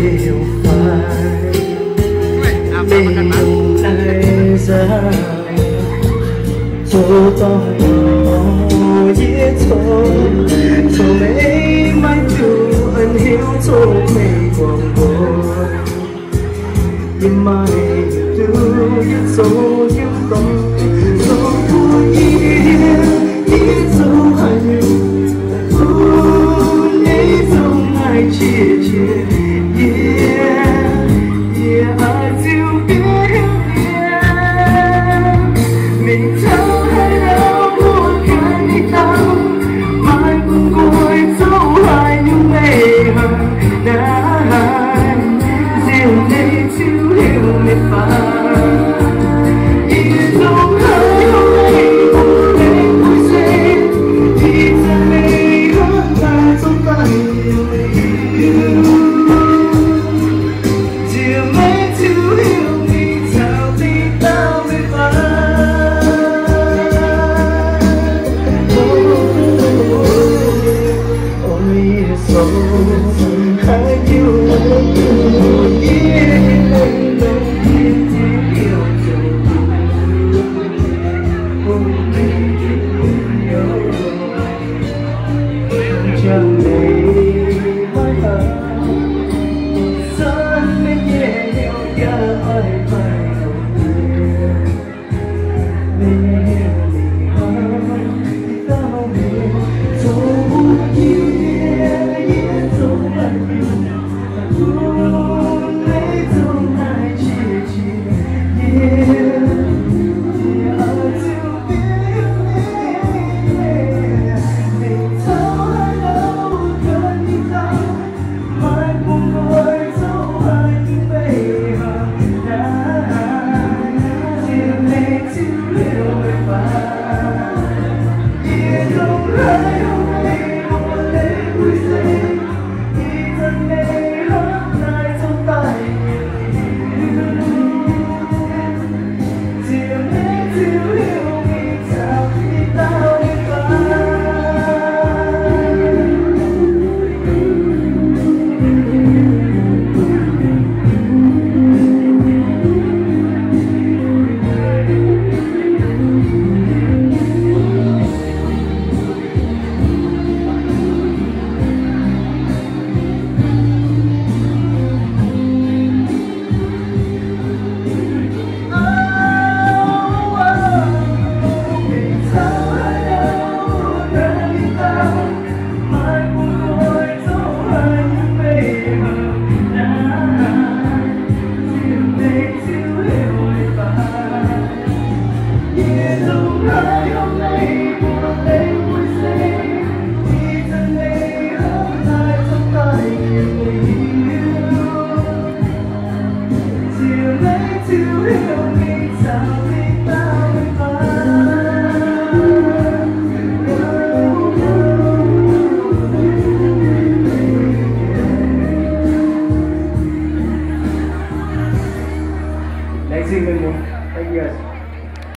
yêu phai mình ai ra cho tôi dễ thôi cho mấy mai từ ân hiếu cho mấy quảng bồi nhưng mai từ những dấu những con dấu vui yên dấu hành nhảy dấu ngày chia chia I feel good, yeah. Mình thấu hai đâu buồn cả đi tao mai cùng ngồi dấu hai những ngày hằng đã hai riêng đây chưa hiểu mệt phai yên dấu hai hôm nay buồn đến vui say thì giờ này hơn ta trong tay yêu to help me tell me